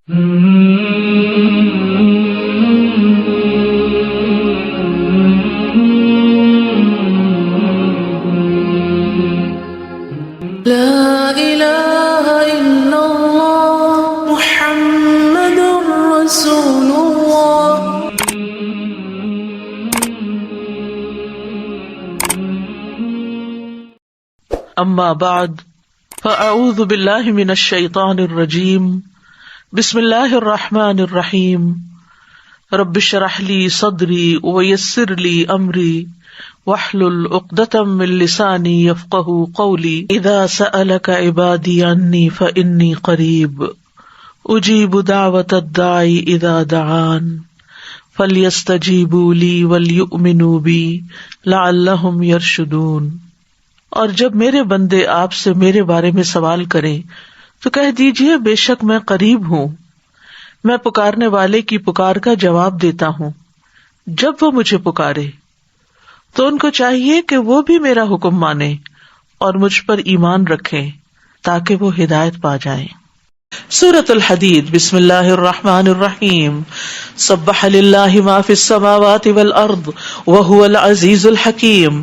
لا إله إلا الله محمد رسول الله. اما بعد فاعوذ باللہ من الشیطان الرجیم بسم اللہ الرحمن الرحیم رب اشرح لی صدری ویسر لی امری واحلل عقدۃ من لسانی یفقہوا قولی اذا سألک عبادی عنی فانی قریب اجیب دعوۃ الداعی اذا دعان فلیستجیبوا لی ولیؤمنوا بی لعلہم یرشدون. اور جب میرے بندے آپ سے میرے بارے میں سوال کریں تو کہہ دیجئے بے شک میں قریب ہوں، میں پکارنے والے کی پکار کا جواب دیتا ہوں. جب وہ مجھے پکارے تو ان کو چاہیے کہ وہ بھی میرا حکم مانیں اور مجھ پر ایمان رکھیں تاکہ وہ ہدایت پا جائیں. سورۃ الحدید. بسم اللہ الرحمن الرحیم. سبح للہ ما فی السماوات والارض وہو العزیز الحکیم.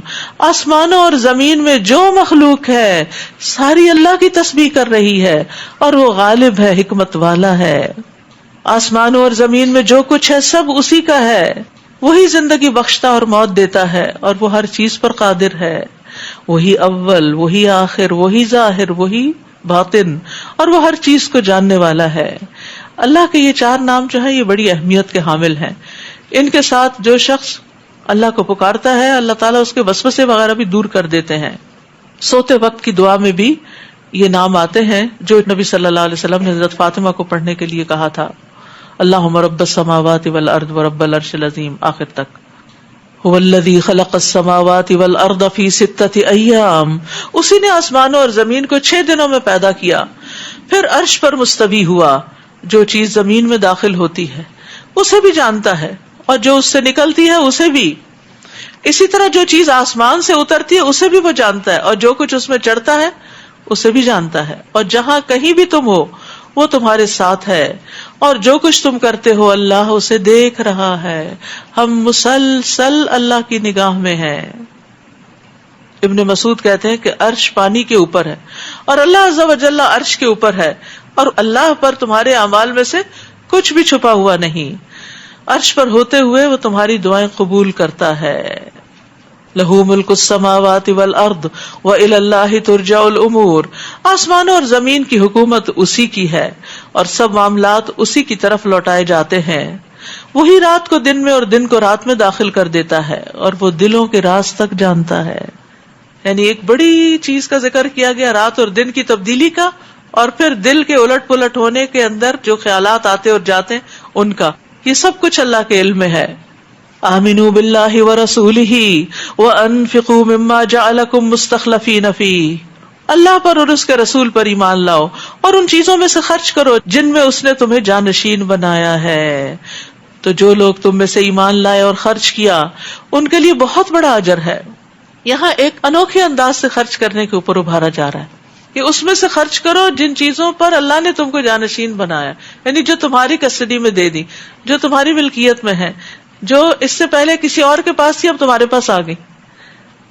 آسمانوں اور زمین میں جو مخلوق ہے ساری اللہ کی تسبیح کر رہی ہے اور وہ غالب ہے، حکمت والا ہے. آسمانوں اور زمین میں جو کچھ ہے سب اسی کا ہے. وہی زندگی بخشتا اور موت دیتا ہے اور وہ ہر چیز پر قادر ہے. وہی اول، وہی آخر، وہی ظاہر، وہی باطن، اور وہ ہر چیز کو جاننے والا ہے. اللہ کے یہ چار نام جو ہے یہ بڑی اہمیت کے حامل ہیں. ان کے ساتھ جو شخص اللہ کو پکارتا ہے اللہ تعالیٰ اس کے وسوسے وغیرہ بھی دور کر دیتے ہیں. سوتے وقت کی دعا میں بھی یہ نام آتے ہیں جو نبی صلی اللہ علیہ وسلم نے حضرت فاطمہ کو پڑھنے کے لیے کہا تھا. اللہم رب السماوات والارض ورب العرش العظیم آخر تک. هو الذی خلق السماوات والارض فی 6 ایام. اسی نے آسمانوں اور زمین کو 6 دنوں میں پیدا کیا، پھر عرش پر مستوی ہوا. جو چیز زمین میں داخل ہوتی ہے اسے بھی جانتا ہے اور جو اس سے نکلتی ہے اسے بھی. اسی طرح جو چیز آسمان سے اترتی ہے اسے بھی وہ جانتا ہے اور جو کچھ اس میں چڑھتا ہے اسے بھی جانتا ہے. اور جہاں کہیں بھی تم ہو وہ تمہارے ساتھ ہے اور جو کچھ تم کرتے ہو اللہ اسے دیکھ رہا ہے. ہم مسلسل اللہ کی نگاہ میں ہیں. ابن مسعود کہتے ہیں کہ عرش پانی کے اوپر ہے اور اللہ عز و جل عرش کے اوپر ہے اور اللہ پر تمہارے اعمال میں سے کچھ بھی چھپا ہوا نہیں. عرش پر ہوتے ہوئے وہ تمہاری دعائیں قبول کرتا ہے. لہو ملک السماوات والارض وإلی اللہ ترجع الامور. آسمانوں اور زمین کی حکومت اسی کی ہے اور سب معاملات اسی کی طرف لوٹائے جاتے ہیں. وہی رات کو دن میں اور دن کو رات میں داخل کر دیتا ہے اور وہ دلوں کے راز تک جانتا ہے. یعنی ایک بڑی چیز کا ذکر کیا گیا رات اور دن کی تبدیلی کا، اور پھر دل کے الٹ پلٹ ہونے کے اندر جو خیالات آتے اور جاتے ہیں ان کا. یہ سب کچھ اللہ کے علم میں ہے. آمنوا باللہ ورسولہ وانفقوا مما جعلکم مستخلفین فیہ. اللہ پر اور اس کے رسول پر ایمان لاؤ اور ان چیزوں میں سے خرچ کرو جن میں اس نے تمہیں جانشین بنایا ہے. تو جو لوگ تم میں سے ایمان لائے اور خرچ کیا ان کے لیے بہت بڑا اجر ہے. یہاں ایک انوکھے انداز سے خرچ کرنے کے اوپر ابھارا جا رہا ہے کہ اس میں سے خرچ کرو جن چیزوں پر اللہ نے تم کو جانشین بنایا، یعنی جو تمہاری کسٹڈی میں دے دی، جو تمہاری ملکیت میں ہے، جو اس سے پہلے کسی اور کے پاس تھی اب تمہارے پاس آ گئی.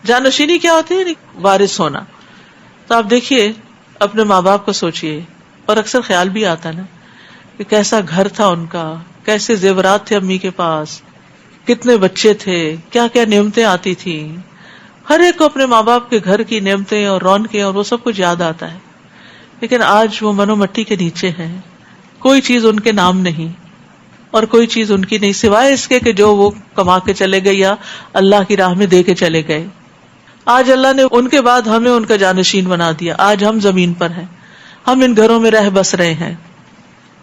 جانشینی کیا ہوتی ہے؟ وارث ہونا. تو آپ دیکھیے اپنے ماں باپ کو سوچئے، اور اکثر خیال بھی آتا ہے نا کہ کیسا گھر تھا ان کا، کیسے زیورات تھے امی کے پاس، کتنے بچے تھے، کیا کیا نعمتیں آتی تھی. ہر ایک کو اپنے ماں باپ کے گھر کی نعمتیں اور رونقیں اور وہ سب کچھ یاد آتا ہے. لیکن آج وہ منو مٹی کے نیچے ہیں، کوئی چیز ان کے نام نہیں اور کوئی چیز ان کی نہیں سوائے اس کے کہ جو وہ کما کے چلے گئے یا اللہ کی راہ میں دے کے چلے گئے. آج اللہ نے ان کے بعد ہمیں ان کا جانشین بنا دیا. آج ہم زمین پر ہیں، ہم ان گھروں میں رہ بس رہے ہیں.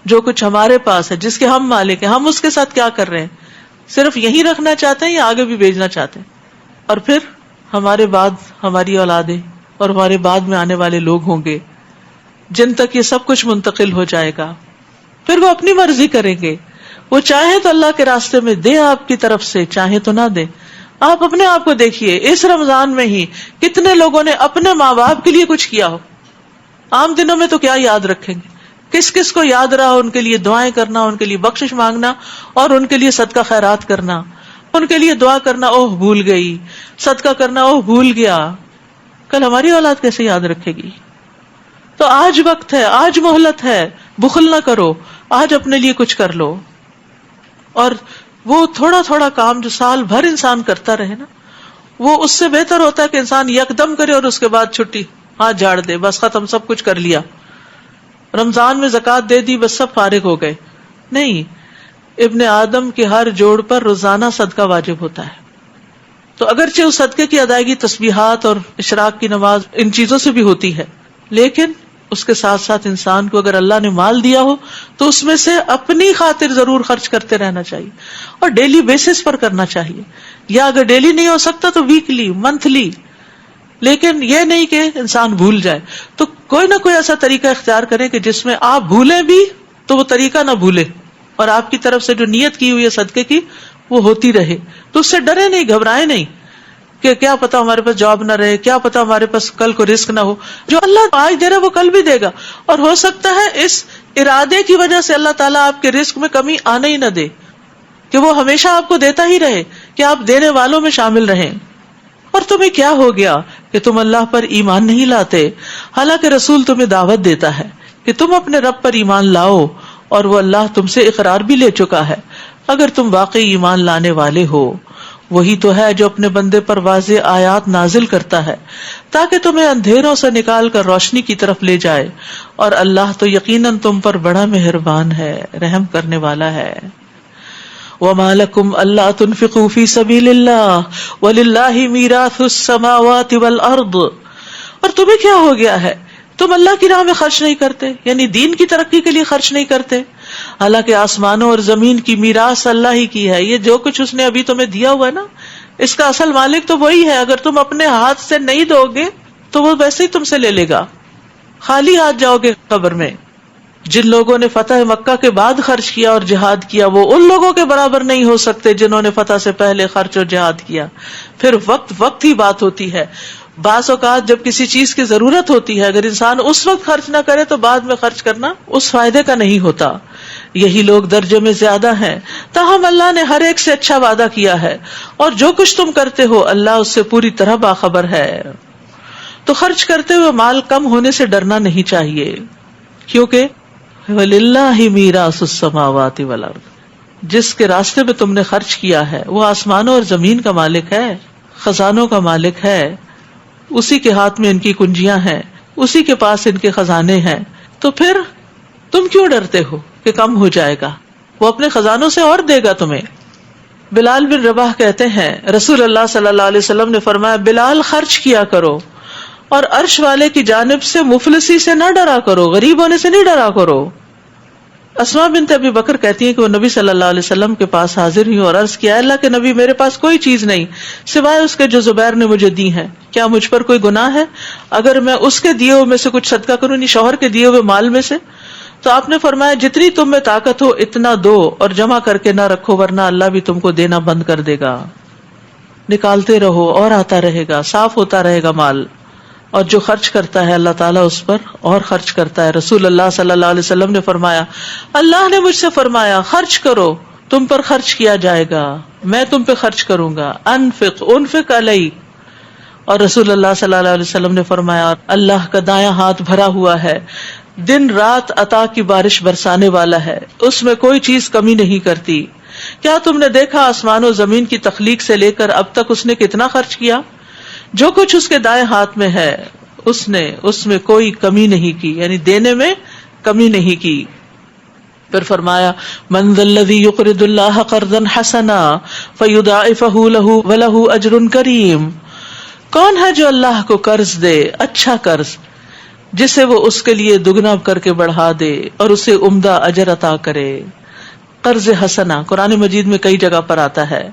جو کچھ ہمارے پاس ہے، جس کے ہم مالک ہیں، ہم اس کے ساتھ کیا کر رہے ہیں؟ صرف یہی رکھنا چاہتے ہیں یا آگے بھی بھیجنا چاہتے ہیں؟ اور پھر ہمارے بعد ہماری اولادیں اور ہمارے بعد میں آنے والے لوگ ہوں گے جن تک یہ سب کچھ منتقل ہو جائے گا. پھر وہ اپنی مرضی کریں گے. وہ چاہیں تو اللہ کے راستے میں دیں آپ کی طرف سے، چاہیں تو نہ دیں. آپ اپنے آپ کو دیکھیے، اس رمضان میں ہی کتنے لوگوں نے اپنے ماں باپ کے لیے کچھ کیا ہو. عام دنوں میں تو کیا یاد رکھیں گے، کس کس کو یاد رہا ان کے لیے دعائیں کرنا، ان کے لیے بخشش مانگنا اور ان کے لیے صدقہ خیرات کرنا، ان کے لیے دعا کرنا، اوہ بھول گئی، صدقہ کرنا، اوہ بھول گیا. کل ہماری اولاد کیسے یاد رکھے گی؟ تو آج وقت ہے، آج مہلت ہے، بخل نہ کرو، آج اپنے لیے کچھ کر لو. اور وہ تھوڑا تھوڑا کام جو سال بھر انسان کرتا رہے نا، وہ اس سے بہتر ہوتا ہے کہ انسان یکدم کرے اور اس کے بعد چھٹی، ہاتھ جھاڑ دے، بس ختم، سب کچھ کر لیا. رمضان میں زکوٰۃ دے دی، بس سب فارغ ہو گئے. نہیں، ابن آدم کے ہر جوڑ پر روزانہ صدقہ واجب ہوتا ہے. تو اگرچہ اس صدقے کی ادائیگی تسبیحات اور اشراق کی نماز ان چیزوں سے بھی ہوتی ہے، لیکن اس کے ساتھ ساتھ انسان کو اگر اللہ نے مال دیا ہو تو اس میں سے اپنی خاطر ضرور خرچ کرتے رہنا چاہیے، اور ڈیلی بیسس پر کرنا چاہیے، یا اگر ڈیلی نہیں ہو سکتا تو ویکلی، منتھلی. لیکن یہ نہیں کہ انسان بھول جائے. تو کوئی نہ کوئی ایسا طریقہ اختیار کرے کہ جس میں آپ بھولیں بھی تو وہ طریقہ نہ بھولے، اور آپ کی طرف سے جو نیت کی ہوئی ہے صدقے کی وہ ہوتی رہے. تو اس سے ڈرے نہیں، گھبرائے نہیں کہ کیا پتا ہمارے پاس جاب نہ رہے، کیا پتا ہمارے پاس کل کو رزق نہ ہو. جو اللہ آج دے رہا وہ کل بھی دے گا، اور ہو سکتا ہے اس ارادے کی وجہ سے اللہ تعالیٰ آپ کے رزق میں کمی آنے ہی نہ دے، کہ وہ ہمیشہ آپ کو دیتا ہی رہے، کہ آپ دینے والوں میں شامل رہیں. اور تمہیں کیا ہو گیا کہ تم اللہ پر ایمان نہیں لاتے، حالانکہ رسول تمہیں دعوت دیتا ہے کہ تم اپنے رب پر ایمان لاؤ، اور وہ اللہ تم سے اقرار بھی لے چکا ہے. اگر تم واقعی ایمان لانے والے ہو، وہی تو ہے جو اپنے بندے پر واضح آیات نازل کرتا ہے تاکہ تمہیں اندھیروں سے نکال کر روشنی کی طرف لے جائے، اور اللہ تو یقیناً تم پر بڑا مہربان ہے، رحم کرنے والا ہے. وَمَا لَكُمْ أَلَّا تُنْفِقُوا فِي سَبِيلِ اللَّهِ وَلِلَّهِ مِيرَاثُ السَّمَاوَاتِ وَالْأَرْضِ. اور تمہیں کیا ہو گیا ہے، تم اللہ کی راہ میں خرچ نہیں کرتے، یعنی دین کی ترقی کے لیے خرچ نہیں کرتے، حالانکہ آسمانوں اور زمین کی میراث اللہ ہی کی ہے. یہ جو کچھ اس نے ابھی تمہیں دیا ہوا ہے نا، اس کا اصل مالک تو وہی ہے. اگر تم اپنے ہاتھ سے نہیں دو گے تو وہ ویسے ہی تم سے لے لے گا، خالی ہاتھ جاؤ گے قبر میں. جن لوگوں نے فتح مکہ کے بعد خرچ کیا اور جہاد کیا، وہ ان لوگوں کے برابر نہیں ہو سکتے جنہوں نے فتح سے پہلے خرچ اور جہاد کیا. پھر وقت ہی بات ہوتی ہے. بعض اوقات جب کسی چیز کی ضرورت ہوتی ہے، اگر انسان اس وقت خرچ نہ کرے تو بعد میں خرچ کرنا اس فائدے کا نہیں ہوتا. یہی لوگ درجے میں زیادہ ہیں، تاہم اللہ نے ہر ایک سے اچھا وعدہ کیا ہے، اور جو کچھ تم کرتے ہو اللہ اس سے پوری طرح باخبر ہے. تو خرچ کرتے ہوئے مال کم ہونے سے ڈرنا نہیں چاہیے، کیونکہ وَلِلَّهِ مِيرَاثُ السَّمَاوَاتِ وَالْأَرْضِ، جس کے راستے میں تم نے خرچ کیا ہے وہ آسمانوں اور زمین کا مالک ہے، خزانوں کا مالک ہے، اسی کے ہاتھ میں ان کی کنجیاں ہیں، اسی کے پاس ان کے خزانے ہیں. تو پھر تم کیوں ڈرتے ہو کہ کم ہو جائے گا؟ وہ اپنے خزانوں سے اور دے گا تمہیں. بلال بن رباح کہتے ہیں رسول اللہ صلی اللہ علیہ وسلم نے فرمایا، بلال خرچ کیا کرو اور عرش والے کی جانب سے مفلسی سے نہ ڈرا کرو، غریب ہونے سے نہیں ڈرا کرو. اسماء بنت ابی بکر کہتی ہیں کہ وہ نبی صلی اللہ علیہ وسلم کے پاس حاضر ہوئی اور عرض کیا، اللہ کے نبی، میرے پاس کوئی چیز نہیں سوائے اس کے جو زبیر نے مجھے دی ہے، کیا مجھ پر کوئی گناہ ہے اگر میں اس کے دیے ہوئے میں سے کچھ صدقہ کروں، نہیں شوہر کے دیے ہوئے مال میں سے؟ تو آپ نے فرمایا، جتنی تم میں طاقت ہو اتنا دو اور جمع کر کے نہ رکھو، ورنہ اللہ بھی تم کو دینا بند کر دے گا. نکالتے رہو اور آتا رہے گا، صاف ہوتا رہے گا مال. اور جو خرچ کرتا ہے اللہ تعالیٰ اس پر اور خرچ کرتا ہے. رسول اللہ صلی اللہ علیہ وسلم نے فرمایا، اللہ نے مجھ سے فرمایا خرچ کرو، تم پر خرچ کیا جائے گا، میں تم پہ خرچ کروں گا، انفق علی. اور رسول اللہ صلی اللہ علیہ وسلم نے فرمایا، اللہ کا دایاں ہاتھ بھرا ہوا ہے، دن رات عطا کی بارش برسانے والا ہے، اس میں کوئی چیز کمی نہیں کرتی. کیا تم نے دیکھا آسمان و زمین کی تخلیق سے لے کر اب تک اس نے کتنا خرچ کیا؟ جو کچھ اس کے دائیں ہاتھ میں ہے اس نے اس میں کوئی کمی نہیں کی، یعنی دینے میں کمی نہیں کی. پھر فرمایا، من ذا الذی یقرض اللہ قرضا حسنا فیضاعفہ لہ ولہ اجر کریم. کون ہے جو اللہ کو قرض دے، اچھا قرض جسے وہ اس کے لیے دگنا کر کے بڑھا دے اور اسے عمدہ اجر عطا کرے. قرض حسنا قرآن مجید میں کئی جگہ پر آتا ہے.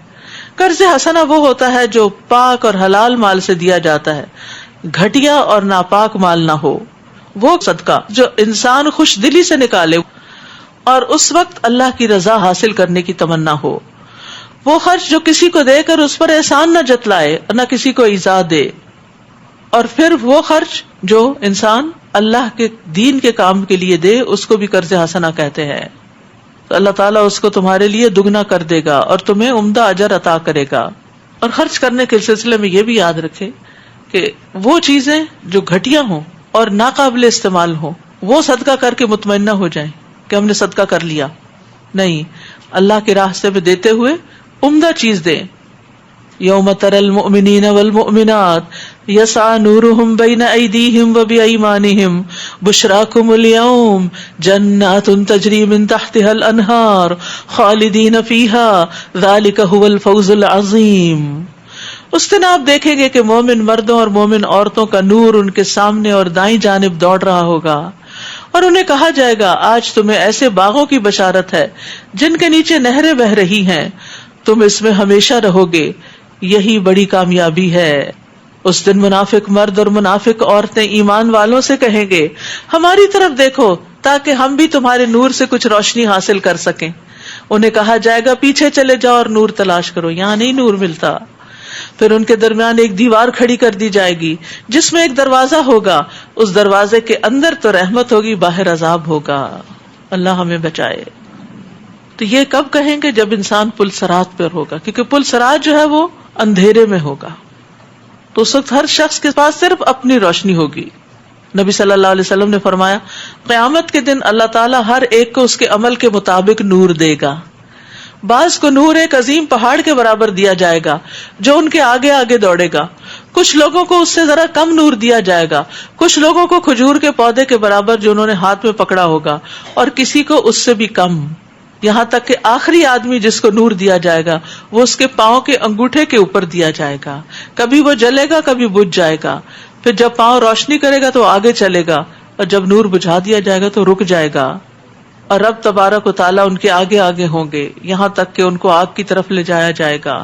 قرض حسنا وہ ہوتا ہے جو پاک اور حلال مال سے دیا جاتا ہے، گھٹیا اور ناپاک مال نہ ہو. وہ صدقہ جو انسان خوش دلی سے نکالے اور اس وقت اللہ کی رضا حاصل کرنے کی تمنا ہو. وہ خرچ جو کسی کو دے کر اس پر احسان نہ جتلائے اور نہ کسی کو ایذا دے. اور پھر وہ خرچ جو انسان اللہ کے دین کے کام کے لیے دے اس کو بھی قرض حسنہ کہتے ہیں. تو اللہ تعالیٰ اس کو تمہارے لیے دگنا کر دے گا اور تمہیں عمدہ اجر عطا کرے گا. اور خرچ کرنے کے سلسلے میں یہ بھی یاد رکھے کہ وہ چیزیں جو گھٹیا ہوں اور ناقابل استعمال ہوں وہ صدقہ کر کے مطمئنہ ہو جائیں کہ ہم نے صدقہ کر لیا. نہیں، اللہ کے راستے میں دیتے ہوئے عمدہ چیز دیں. یوم تری المؤمنین والمؤمنات یسعی نورہم بین ایدیہم وبایمانہم بشراکم الیوم جنات تجری من تحتها الانہار خالدین فیہا ذالک ھو الفوز العظیم. اس دن آپ دیکھیں گے کہ مومن مردوں اور مومن عورتوں کا نور ان کے سامنے اور دائیں جانب دوڑ رہا ہوگا اور انہیں کہا جائے گا آج تمہیں ایسے باغوں کی بشارت ہے جن کے نیچے نہریں بہ رہی ہیں، تم اس میں ہمیشہ رہو گے، یہی بڑی کامیابی ہے. اس دن منافق مرد اور منافق عورتیں ایمان والوں سے کہیں گے ہماری طرف دیکھو تاکہ ہم بھی تمہارے نور سے کچھ روشنی حاصل کر سکیں. انہیں کہا جائے گا پیچھے چلے جاؤ اور نور تلاش کرو، یہاں نہیں نور ملتا. پھر ان کے درمیان ایک دیوار کھڑی کر دی جائے گی جس میں ایک دروازہ ہوگا، اس دروازے کے اندر تو رحمت ہوگی، باہر عذاب ہوگا. اللہ ہمیں بچائے. تو یہ کب کہیں گے؟ جب انسان پل صراط پر ہوگا، کیونکہ پل صراط جو ہے وہ اندھیرے میں ہوگا. تو اس وقت ہر شخص کے پاس صرف اپنی روشنی ہوگی. نبی صلی اللہ علیہ وسلم نے فرمایا قیامت کے دن اللہ تعالیٰ ہر ایک کو اس کے عمل کے مطابق نور دے گا. بعض کو نور ایک عظیم پہاڑ کے برابر دیا جائے گا جو ان کے آگے آگے دوڑے گا. کچھ لوگوں کو اس سے ذرا کم نور دیا جائے گا، کچھ لوگوں کو کھجور کے پودے کے برابر جو انہوں نے ہاتھ میں پکڑا ہوگا، اور کسی کو اس سے بھی کم. یہاں تک کہ آخری آدمی جس کو نور دیا جائے گا وہ اس کے پاؤں کے انگوٹھے کے اوپر دیا جائے گا. کبھی وہ جلے گا، کبھی بجھ جائے گا. پھر جب پاؤں روشنی کرے گا تو آگے چلے گا، اور جب نور بجھا دیا جائے گا تو رک جائے گا. اور رب تبارک و تعالیٰ ان کے آگے آگے ہوں گے یہاں تک کہ ان کو آگ کی طرف لے جایا جائے گا.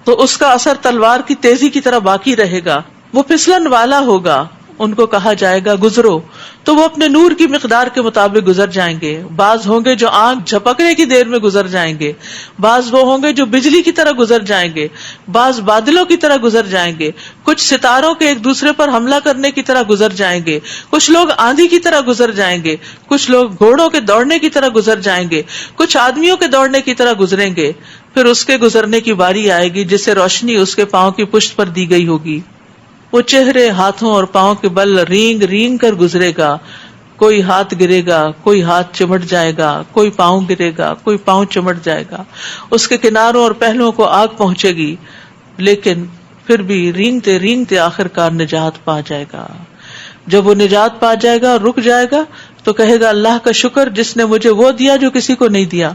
تو اس کا اثر تلوار کی تیزی کی طرح باقی رہے گا. وہ پھسلن والا ہوگا. ان کو کہا جائے گا گزرو، تو وہ اپنے نور کی مقدار کے مطابق گزر جائیں گے. بعض ہوں گے جو آنکھ جھپکنے کی دیر میں گزر جائیں گے، بعض وہ ہوں گے جو بجلی کی طرح گزر جائیں گے، بعض بادلوں کی طرح گزر جائیں گے، کچھ ستاروں کے ایک دوسرے پر حملہ کرنے کی طرح گزر جائیں گے، کچھ لوگ آندھی کی طرح گزر جائیں گے، کچھ لوگ گھوڑوں کے دوڑنے کی طرح گزر جائیں گے، کچھ آدمیوں کے دوڑنے کی طرح گزریں گے. پھر اس کے گزرنے کی باری آئے گی جس سے روشنی اس کے پاؤں کی پشت پر دی گئی ہوگی. وہ چہرے، ہاتھوں اور پاؤں کے بل رینگ رینگ کر گزرے گا. کوئی ہاتھ گرے گا، کوئی ہاتھ چمٹ جائے گا، کوئی پاؤں گرے گا، کوئی پاؤں چمٹ جائے گا. اس کے کناروں اور پہلوؤں کو آگ پہنچے گی، لیکن پھر بھی رینگتے رینگتے آخر کار نجات پا جائے گا. جب وہ نجات پا جائے گا اور رک جائے گا تو کہے گا اللہ کا شکر جس نے مجھے وہ دیا جو کسی کو نہیں دیا.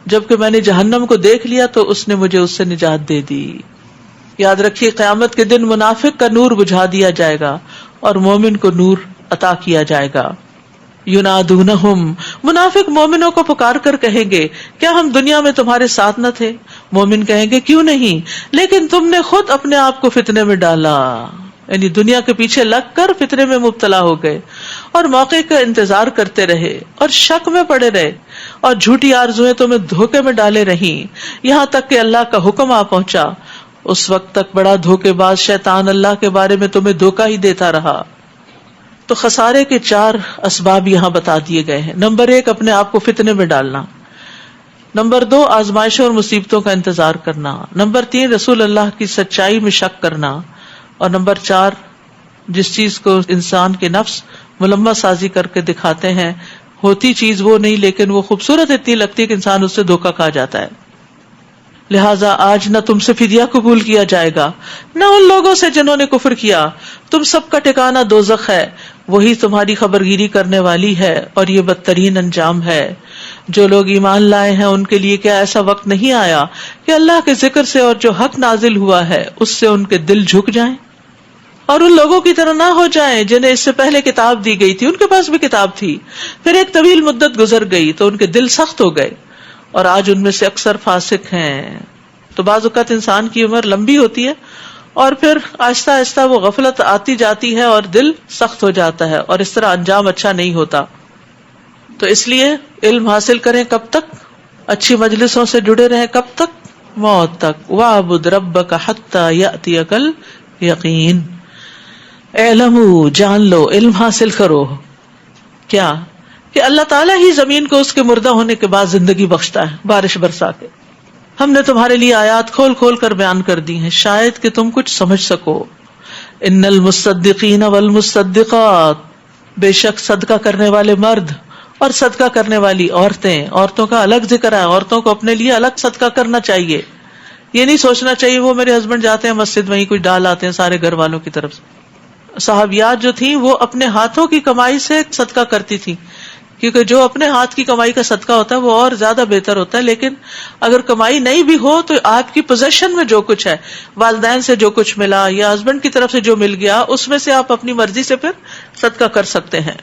جبکہ میں نے جہنم کو دیکھ لیا تو اس نے مجھے اس سے نجات دے دی. یاد رکھیے قیامت کے دن منافق کا نور بجھا دیا جائے گا اور مومن کو نور عطا کیا جائے گا. ینادونہم، منافق مومنوں کو پکار کر کہیں گے کیا ہم دنیا میں تمہارے ساتھ نہ تھے؟ مومن کہیں گے کیوں نہیں، لیکن تم نے خود اپنے آپ کو فتنے میں ڈالا. یعنی دنیا کے پیچھے لگ کر فتنے میں مبتلا ہو گئے اور موقع کا انتظار کرتے رہے اور شک میں پڑے رہے اور جھوٹی آرزویں تمہیں دھوکے میں ڈالے رہیں، یہاں تک کہ اللہ کا حکم آ پہنچا. اس وقت تک بڑا دھوکے باز شیطان اللہ کے بارے میں تمہیں دھوکہ ہی دیتا رہا. تو خسارے کے 4 اسباب یہاں بتا دیے گئے ہیں. نمبر 1 اپنے آپ کو فتنے میں ڈالنا. نمبر 2 آزمائشوں اور مصیبتوں کا انتظار کرنا. نمبر 3 رسول اللہ کی سچائی میں شک کرنا. اور نمبر 4 جس چیز کو انسان کے نفس ملمہ سازی کر کے دکھاتے ہیں، ہوتی چیز وہ نہیں لیکن وہ خوبصورت اتنی لگتی ہے کہ انسان اس سے دھوکہ کھا جاتا ہے. لہٰذا آج نہ تم سے فدیہ قبول کیا جائے گا نہ ان لوگوں سے جنہوں نے کفر کیا. تم سب کا ٹھکانہ دوزخ ہے، وہی تمہاری خبرگیری کرنے والی ہے اور یہ بدترین انجام ہے. جو لوگ ایمان لائے ہیں ان کے لیے کیا ایسا وقت نہیں آیا کہ اللہ کے ذکر سے اور جو حق نازل ہوا ہے اس سے ان کے دل جھک جائیں اور ان لوگوں کی طرح نہ ہو جائیں جنہیں اس سے پہلے کتاب دی گئی تھی. ان کے پاس بھی کتاب تھی، پھر ایک طویل مدت گزر گئی تو ان کے دل سخت ہو گئے اور آج ان میں سے اکثر فاسق ہیں. تو بعض اوقات انسان کی عمر لمبی ہوتی ہے اور پھر آہستہ آہستہ وہ غفلت آتی جاتی ہے اور دل سخت ہو جاتا ہے اور اس طرح انجام اچھا نہیں ہوتا. تو اس لیے علم حاصل کریں کب تک؟ اچھی مجلسوں سے جڑے رہیں کب تک؟ موت تک. وَاعْبُدْ رَبَّكَ حَتَّى يَأْتِيَكَ الْيَقِينُ. اعلموا جان لو، علم حاصل کرو، کیا کہ اللہ تعالیٰ ہی زمین کو اس کے مردہ ہونے کے بعد زندگی بخشتا ہے بارش برسا کے. ہم نے تمہارے لیے آیات کھول کھول کر بیان کر دی ہیں شاید کہ تم کچھ سمجھ سکو. ان المصدقین والمصدقات، بے شک صدقہ کرنے والے مرد اور صدقہ کرنے والی عورتیں، عورتوں کا الگ ذکر ہے، عورتوں کو اپنے لیے الگ صدقہ کرنا چاہیے. یہ نہیں سوچنا چاہیے وہ میرے ہسبینڈ جاتے ہیں مسجد وہیں کچھ ڈال آتے ہیں سارے گھر والوں کی طرف سے. صحابیات جو تھیں وہ اپنے ہاتھوں کی کمائی سے صدقہ کرتی تھی، کیونکہ جو اپنے ہاتھ کی کمائی کا صدقہ ہوتا ہے وہ اور زیادہ بہتر ہوتا ہے. لیکن اگر کمائی نہیں بھی ہو تو آپ کی پوزیشن میں جو کچھ ہے، والدین سے جو کچھ ملا یا ہسبینڈ کی طرف سے جو مل گیا، اس میں سے آپ اپنی مرضی سے پھر صدقہ کر سکتے ہیں.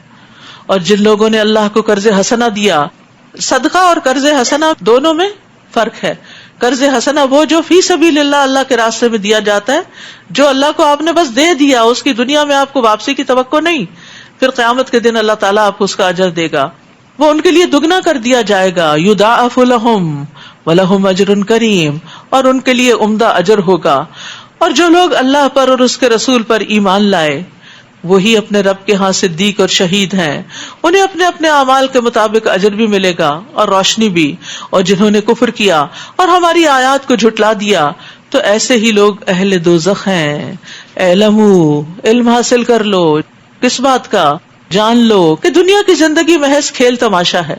اور جن لوگوں نے اللہ کو قرض حسنہ دیا، صدقہ اور قرض حسنہ دونوں میں فرق ہے. قرض حسنہ وہ جو فی سبیل اللہ کے راستے میں دیا جاتا ہے، جو اللہ کو آپ نے بس دے دیا، اس کی دنیا میں آپ کو واپسی کی توقع نہیں، پھر قیامت کے دن اللہ تعالیٰ آپ کو اس کا اجر دے گا، وہ ان کے لیے دگنا کر دیا جائے گا. یضاعف لہم ولہم اجر کریم، اور ان کے لیے عمدہ اجر ہوگا. اور جو لوگ اللہ پر اور اس کے رسول پر ایمان لائے، وہی اپنے رب کے ہاں صدیق اور شہید ہیں، انہیں اپنے اپنے اعمال کے مطابق اجر بھی ملے گا اور روشنی بھی. اور جنہوں نے کفر کیا اور ہماری آیات کو جھٹلا دیا تو ایسے ہی لوگ اہل دوزخ ہیں. اعلموا، علم حاصل کر لو. کس بات کا؟ جان لو کہ دنیا کی زندگی محض کھیل تماشا ہے.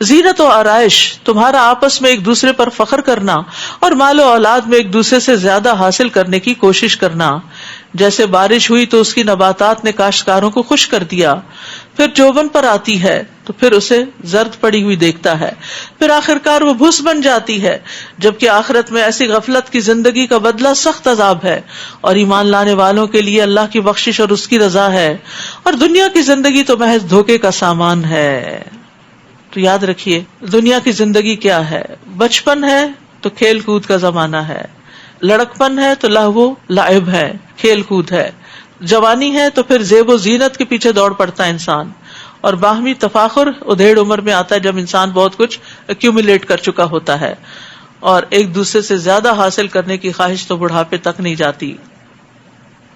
زینت و آرائش، تمہارا آپس میں ایک دوسرے پر فخر کرنا اور مال و اولاد میں ایک دوسرے سے زیادہ حاصل کرنے کی کوشش کرنا. جیسے بارش ہوئی تو اس کی نباتات نے کاشتکاروں کو خوش کر دیا، پھر جوبن پر آتی ہے تو پھر اسے زرد پڑی ہوئی دیکھتا ہے، پھر آخرکار وہ بھس بن جاتی ہے. جبکہ آخرت میں ایسی غفلت کی زندگی کا بدلہ سخت عذاب ہے. اور ایمان لانے والوں کے لیے اللہ کی بخشش اور اس کی رضا ہے، اور دنیا کی زندگی تو محض دھوکے کا سامان ہے. تو یاد رکھیے دنیا کی زندگی کیا ہے. بچپن ہے تو کھیل کود کا زمانہ ہے، لڑکپن ہے تو لہو لعب ہے، کھیل کود ہے. جوانی ہے تو پھر زیب و زینت کے پیچھے دوڑ پڑتا ہے انسان. اور باہمی تفاخر ادھیڑ عمر میں آتا ہے جب انسان بہت کچھ ایکیومولیٹ کر چکا ہوتا ہے. اور ایک دوسرے سے زیادہ حاصل کرنے کی خواہش تو بڑھاپے تک نہیں جاتی.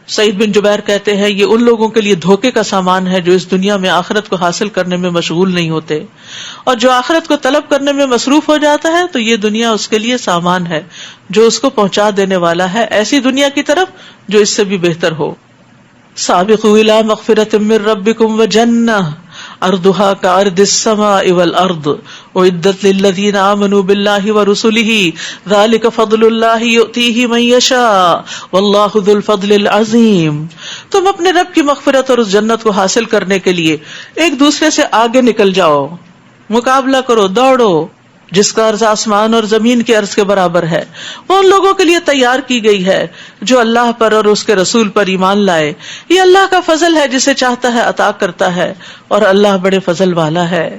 سعید بن جبیر کہتے ہیں یہ ان لوگوں کے لیے دھوکے کا سامان ہے جو اس دنیا میں آخرت کو حاصل کرنے میں مشغول نہیں ہوتے، اور جو آخرت کو طلب کرنے میں مصروف ہو جاتا ہے تو یہ دنیا اس کے لیے سامان ہے جو اس کو پہنچا دینے والا ہے ایسی دنیا کی طرف جو اس سے بھی بہتر ہو. سابقوا الی مغفرۃ من ربکم وجنہ ارضها كأرض السماء والارض اعدت للذین آمنوا باللہ ورسلہ ذلک فضل اللہ یؤتیہ من یشاء واللہ ذو الفضل العظیم. تم اپنے رب کی مغفرت اور اس جنت کو حاصل کرنے کے لیے ایک دوسرے سے آگے نکل جاؤ، مقابلہ کرو، دوڑو. جس کا عرض آسمان اور زمین کے عرض کے برابر ہے، وہ ان لوگوں کے لیے تیار کی گئی ہے جو اللہ پر اور اس کے رسول پر ایمان لائے. یہ اللہ کا فضل ہے، جسے چاہتا ہے عطا کرتا ہے، اور اللہ بڑے فضل والا ہے.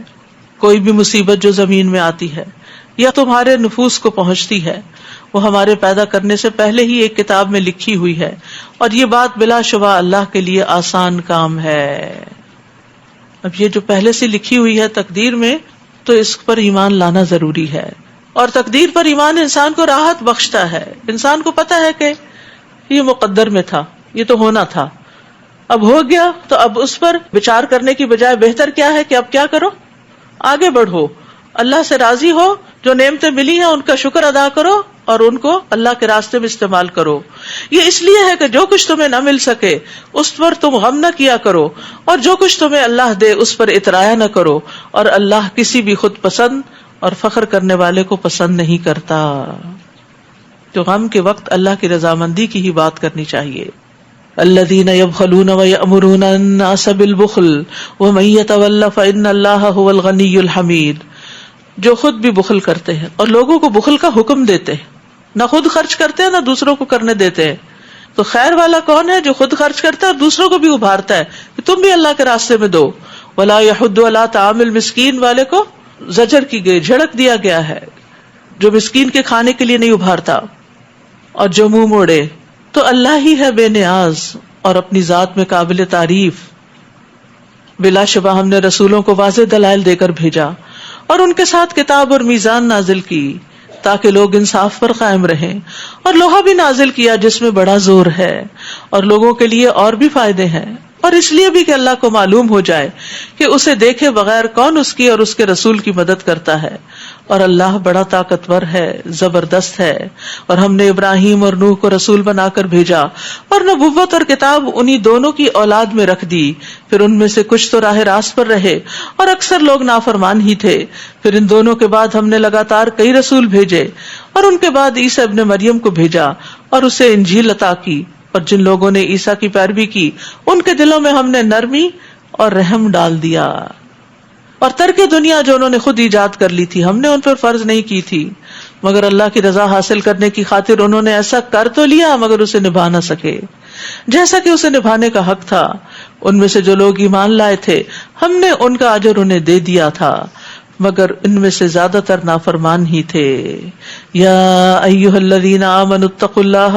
کوئی بھی مصیبت جو زمین میں آتی ہے یا تمہارے نفوس کو پہنچتی ہے، وہ ہمارے پیدا کرنے سے پہلے ہی ایک کتاب میں لکھی ہوئی ہے، اور یہ بات بلا شبہ اللہ کے لیے آسان کام ہے. اب یہ جو پہلے سے لکھی ہوئی ہے تقدیر میں، تو اس پر ایمان لانا ضروری ہے. اور تقدیر پر ایمان انسان کو راحت بخشتا ہے. انسان کو پتا ہے کہ یہ مقدر میں تھا، یہ تو ہونا تھا، اب ہو گیا، تو اب اس پر ਵਿਚار کرنے کی بجائے بہتر کیا ہے کہ اب کیا کرو، آگے بڑھو، اللہ سے راضی ہو، جو نعمتیں ملی ہیں ان کا شکر ادا کرو اور ان کو اللہ کے راستے میں استعمال کرو. یہ اس لیے ہے کہ جو کچھ تمہیں نہ مل سکے اس پر تم غم نہ کیا کرو، اور جو کچھ تمہیں اللہ دے اس پر اترایا نہ کرو. اور اللہ کسی بھی خود پسند اور فخر کرنے والے کو پسند نہیں کرتا. تو غم کے وقت اللہ کی رضامندی کی ہی بات کرنی چاہیے. الذین یبخلون ویأمرون الناس بالبخل ومن یتول فإن اللہ هو الغنی الحمید. جو خود بھی بخل کرتے ہیں اور لوگوں کو بخل کا حکم دیتے ہیں، نہ خود خرچ کرتے ہیں نہ دوسروں کو کرنے دیتے ہیں. تو خیر والا کون ہے؟ جو خود خرچ کرتا ہے اور دوسروں کو بھی ابھارتا ہے کہ تم بھی اللہ کے راستے میں دو. ولا یحض علی طعام المسکین والے کو زجر کی گئی، جھڑک دیا گیا ہے، جو مسکین کے کھانے کے لیے نہیں ابھارتا اور جو منہ موڑے. تو اللہ ہی ہے بے نیاز اور اپنی ذات میں قابل تعریف. بلا شبہ ہم نے رسولوں کو واضح دلائل دے کر بھیجا اور ان کے ساتھ کتاب اور میزان نازل کی تاکہ لوگ انصاف پر قائم رہیں، اور لوہا بھی نازل کیا جس میں بڑا زور ہے، اور لوگوں کے لیے اور بھی فائدے ہیں، اور اس لیے بھی کہ اللہ کو معلوم ہو جائے کہ اسے دیکھے بغیر کون اس کی اور اس کے رسول کی مدد کرتا ہے، اور اللہ بڑا طاقتور ہے، زبردست ہے۔ اور ہم نے ابراہیم اور نوح کو رسول بنا کر بھیجا، اور نبوت اور کتاب انہی دونوں کی اولاد میں رکھ دی، پھر ان میں سے کچھ تو راہ راست پر رہے اور اکثر لوگ نافرمان ہی تھے۔ پھر ان دونوں کے بعد ہم نے لگاتار کئی رسول بھیجے، اور ان کے بعد عیسیٰ ابن مریم کو بھیجا اور اسے انجیل عطا کی، اور جن لوگوں نے عیسیٰ کی پیروی کی ان کے دلوں میں ہم نے نرمی اور رحم ڈال دیا، اور ترک دنیا جو انہوں نے خود ایجاد کر لی تھی ہم نے ان پر فرض نہیں کی تھی، مگر اللہ کی رضا حاصل کرنے کی خاطر انہوں نے ایسا کر تو لیا مگر اسے نبھا نہ سکے جیسا کہ اسے نبھانے کا حق تھا۔ ان میں سے جو لوگ ایمان لائے تھے ہم نے ان کا اجر انہیں دے دیا تھا، مگر ان میں سے زیادہ تر نافرمان ہی تھے۔ یا ایھا الذین آمنوا اتقوا اللہ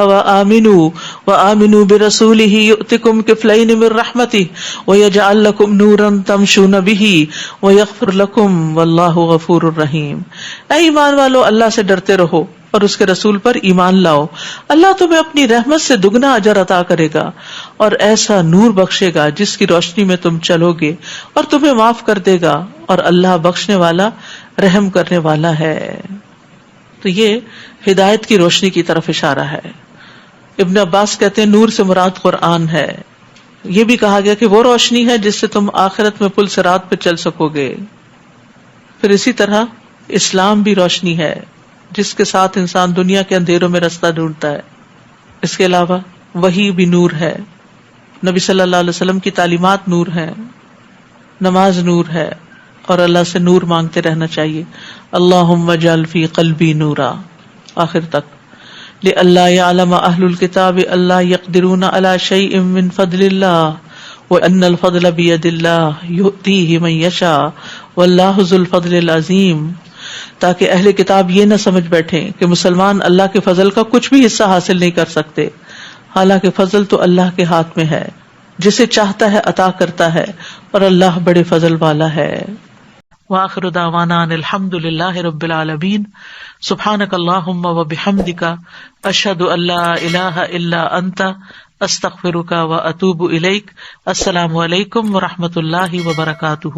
وآمنوا برسولہ یؤتکم کفلین من رحمتہ ویجعل لکم نورا تمشون بہ ویغفر لکم واللہ غفور رحیم۔ اے ایمان والو، اللہ سے ڈرتے رہو اور اس کے رسول پر ایمان لاؤ، اللہ تمہیں اپنی رحمت سے دگنا اجر عطا کرے گا اور ایسا نور بخشے گا جس کی روشنی میں تم چلو گے، اور تمہیں معاف کر دے گا، اور اللہ بخشنے والا رحم کرنے والا ہے۔ تو یہ ہدایت کی روشنی کی طرف اشارہ ہے۔ ابن عباس کہتے ہیں نور سے مراد قرآن ہے۔ یہ بھی کہا گیا کہ وہ روشنی ہے جس سے تم آخرت میں پل صراط پہ چل سکو گے۔ پھر اسی طرح اسلام بھی روشنی ہے جس کے ساتھ انسان دنیا کے اندھیروں میں رستہ ڈھونڈتا ہے۔ اس کے علاوہ وحی بھی نور ہے، نبی صلی اللہ علیہ وسلم کی تعلیمات نور ہے، نماز نور ہے، اور اللہ سے نور مانگتے رہنا چاہیے۔ اللہم اجعل فی قلبی نورا آخر تک، لئلا یعلم اہل الکتاب الا یقدرون علی شیء من فضل اللہ وان الفضل بید اللہ یؤتیہ من یشاء واللہ ذو الفضل العظیم، تاکہ اہل کتاب یہ نہ سمجھ بیٹھیں کہ مسلمان اللہ کے فضل کا کچھ بھی حصہ حاصل نہیں کر سکتے، حالانکہ فضل تو اللہ کے ہاتھ میں ہے، جسے چاہتا ہے عطا کرتا ہے، اور اللہ بڑے فضل والا ہے۔ وآخر دعوانا ان الحمد للہ رب العالمین۔ سبحانک اللہم وبحمدک، اشہد ان لا الہ الا انت، استغفرک واتوب الیک۔ السلام علیکم ورحمۃ اللہ وبرکاتہ۔